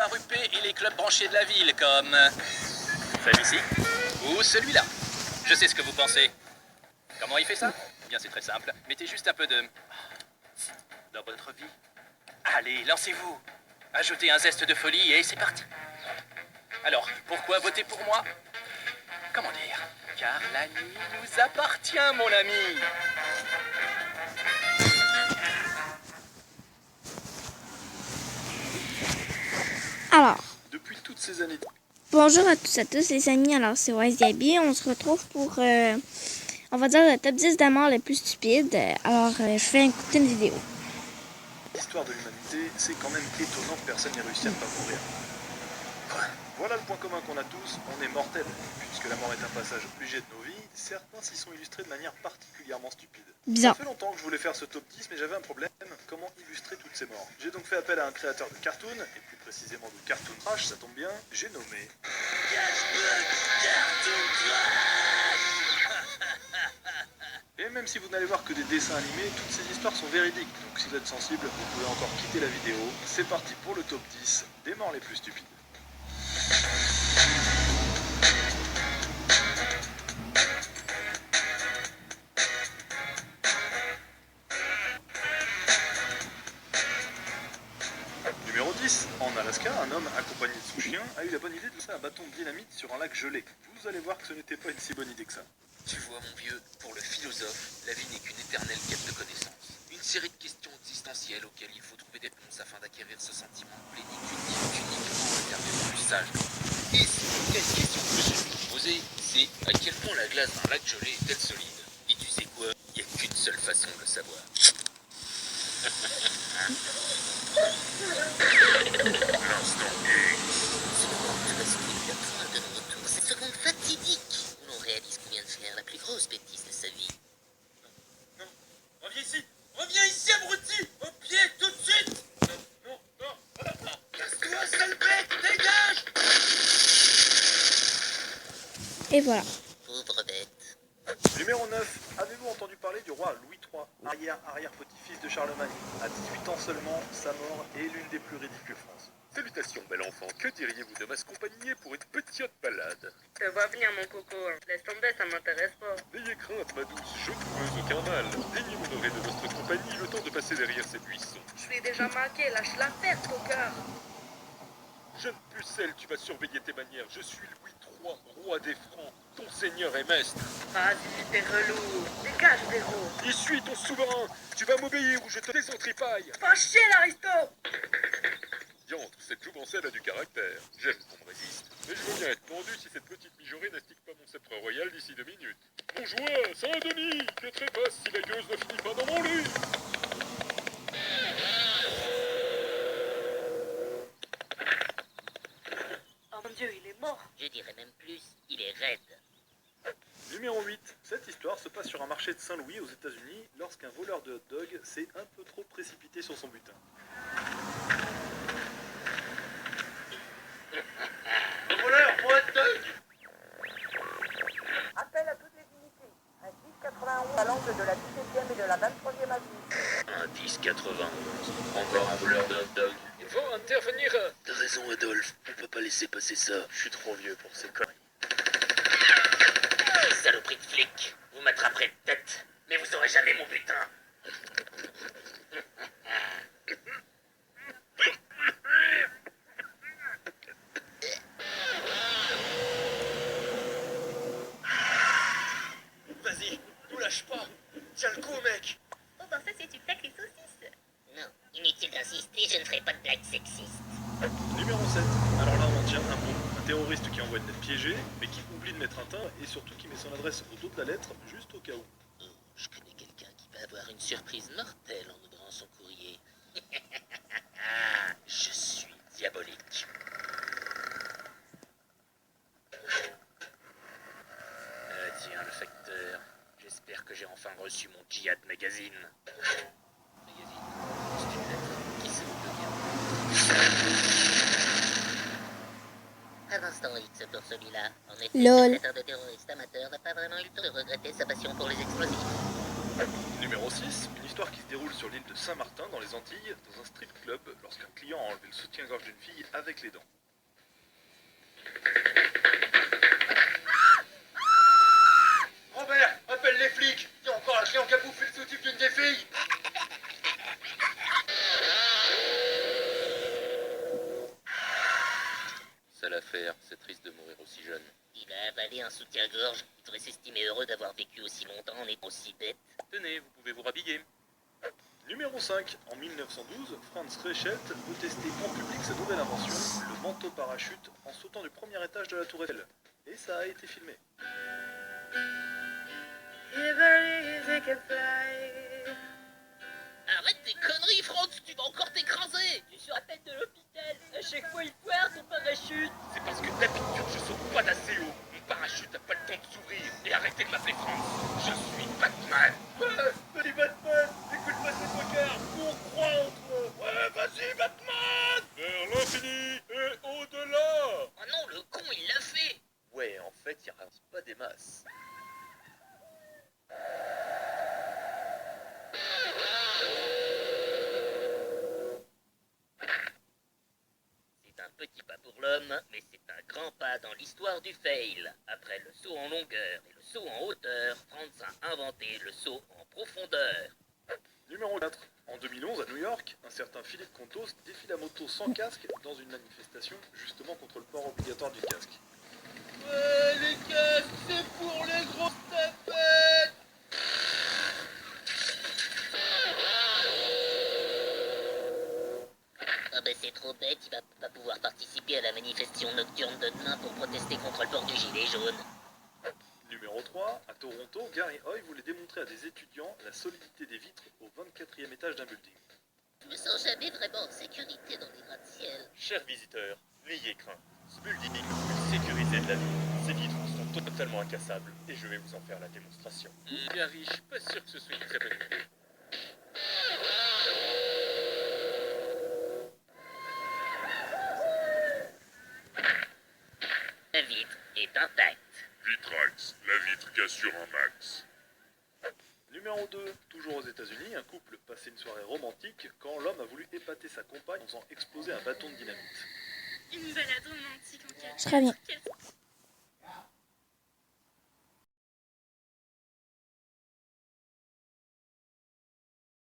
rue P et les clubs branchés de la ville, comme celui-ci ou celui-là. Je sais ce que vous pensez. Comment il fait ça? Bien, c'est très simple. Mettez juste un peu de... dans votre vie. Allez, lancez-vous. Ajoutez un zeste de folie et c'est parti. Alors, pourquoi voter pour moi? Comment dire? Car la nuit nous appartient, mon ami. Alors, Depuis toutes ces années... bonjour à tous les amis, alors c'est WiseGaby, on se retrouve pour, on va dire, le top 10 de morts les plus stupides. Alors, je vais écouter une vidéo. L'histoire de l'humanité, c'est quand même étonnant que personne n'ait réussi à ne pas mourir. Voilà le point commun qu'on a tous, on est mortels. Puisque la mort est un passage obligé de nos vies, certains s'y sont illustrés de manière particulièrement stupide. Bien. Ça fait longtemps que je voulais faire ce top 10, mais j'avais un problème, comment illustrer toutes ces morts. J'ai donc fait appel à un créateur de cartoon, et plus précisément de Cartoon Crash, ça tombe bien, j'ai nommé... Et même si vous n'allez voir que des dessins animés, toutes ces histoires sont véridiques, donc si vous êtes sensible, vous pouvez encore quitter la vidéo. C'est parti pour le top 10 des morts les plus stupides. Numéro 10, en Alaska, un homme accompagné de son chien a eu la bonne idée de lancer un bâton de dynamite sur un lac gelé. Vous allez voir que ce n'était pas une si bonne idée que ça. Tu vois, mon vieux, pour le philosophe, la vie n'est qu'une éternelle quête de connaissances. Une série de questions existentielles auxquelles il faut trouver des réponses afin d'acquérir ce sentiment de plénitude uniquement réservé aux plus sages. Et c'est une question que je vais vous poser, c'est à quel point la glace d'un lac gelé est-elle solide? Et tu sais quoi? Il n'y a qu'une seule façon de le savoir. L'instant X. Cette seconde fatidique où l'on réalise qu'on vient de faire la plus grosse bêtise de sa vie. Non, reviens ici, abruti! Au pied, tout de suite! Non. Casse-toi, sale bête, dégage! Et voilà. Pauvre bête. Numéro 9, avez-vous entendu parler du roi Louis III, arrière-petit-fils de Charlemagne? À 18 ans seulement, sa mort est l'une des plus ridicules France. Salutations, bel enfant. Que diriez-vous de m'accompagner pour une petite balade? Je te vois venir, mon coco. Laisse tomber, ça m'intéresse pas. N'ayez crainte, ma douce, je ne veux aucun mal. Daignez m'honorer de votre compagnie le temps de passer derrière ces buissons. Je suis déjà marqué, lâche l'affaire, coquin. Jeune pucelle, tu vas surveiller tes manières. Je suis Louis III, roi des Francs, ton seigneur et maître. Vas-y, t'es relou. Dégage, Véro. Je suis ton souverain. Tu vas m'obéir ou je te désentripaille. Pas chier, l'aristo. Diantre, cette jouvencelle a du caractère. J'aime qu'on me résiste. Mais je veux bien être pendu si cette petite mijaurée n'astique pas mon sceptre royal d'ici 2 minutes. Mon joueur, Saint-Denis, que trépasse si la gueuse ne finit pas dans mon lit. Oh mon Dieu, il est mort. Je dirais même plus, il est raide. Numéro 8, cette histoire se passe sur un marché de Saint-Louis aux États-Unis lorsqu'un voleur de hot dog s'est un peu trop précipité sur son butin. Voleur, pour hot dog! Appel à toutes les unités. Un 1091 à l'angle de la 17e et de la 23e avenue. Un 10,91. Encore un voleur de hot dog. Il faut intervenir. T'as raison, Adolphe. On peut pas laisser passer ça. Je suis trop vieux pour ces conneries. Saloperie de flic. Vous m'attraperez de tête, mais vous aurez jamais mon butin. Vas-y, nous lâche pas. Tiens le coup, mec. Oh, ben ça, c'est une sacrée saucisse. Non, inutile d'insister, je ne ferai pas de blagues sexistes. Numéro 7, alors là on en tient un bon. Un terroriste qui envoie une lettre piégée, mais qui oublie de mettre un teint et surtout qui met son adresse au dos de la lettre, juste au cas où. Oh, je connais quelqu'un qui va avoir une surprise mortelle en ouvrant son courrier. Je suis diabolique. Tiens, le facteur. J'espère que j'ai enfin reçu mon Djihad Magazine. Magazine, c'est une lettre. Qui se veut bien. Un instant X pour celui-là. En effet, Lol. le secrétaire de terroriste amateur n'a pas vraiment eu le temps de regretter sa passion pour les explosifs. Numéro 6, une histoire qui se déroule sur l'île de Saint-Martin dans les Antilles, dans un strip club, lorsqu'un client a enlevé le soutien-gorge d'une fille avec les dents. Robert, appelle les flics. Il y a encore un client qui a bouffé le soutif d'une des filles. Sale affaire, c'est triste de mourir aussi jeune. Il a avalé un soutien-gorge. Il devrait s'estimer heureux d'avoir vécu aussi longtemps en étant aussi bête. Tenez, vous pouvez vous rhabiller. Numéro 5, en 1912, Franz Reichelt veut tester en public sa nouvelle invention, le manteau parachute, en sautant du premier étage de la tour Eiffel. Et ça a été filmé. Arrête tes conneries, Franz, tu vas encore t'écraser. Je suis à peine de l'hôpital. À chaque fois, il foire son parachute. C'est parce que d'habitude je saute pas d'assez haut. Mon parachute a pas le temps de s'ouvrir. Et arrêtez de m'appeler Franz. Je suis Batman. Salut Batman, écoute-moi ce tocard, on croit en toi. Ouais, vas-y Batman. Vers l'infini et au-delà. Oh non, le con, il l'a fait. Ouais, en fait, il ralentit pas des masses. C'est un petit pas pour l'homme, mais c'est un grand pas dans l'histoire du fail. Après le saut en longueur et le saut en hauteur, Franz a inventé le saut en profondeur. Numéro 4, en 2011 à New York, un certain Philippe Contos défile à moto sans casque dans une manifestation justement contre le port obligatoire du casque. Ouais, les casques, c'est pour les grosses tapettes. Ah ben c'est trop bête, il va pas pouvoir participer à la manifestation nocturne de demain pour protester contre le port du gilet jaune. Numéro 3, à Toronto, Gary Hoy voulait démontrer à des étudiants la solidité des vitres au 24e étage d'un building. Je me sens jamais vraiment en sécurité dans les gratte-ciel. Chers visiteurs, n'ayez crainte. Ce building est le plus sécurisé de la ville. Ces vitres sont totalement incassables et je vais vous en faire la démonstration. Gary, je suis pas sûr que ce soit une très bonne idée. La vitre est intacte. Vitrax, la vitre qui assure un max. Numéro 2, toujours aux États-Unis, un couple passait une soirée romantique quand l'homme a voulu épater sa compagne en faisant exploser un bâton de dynamite. Une balade romantique en Je reviens. Quel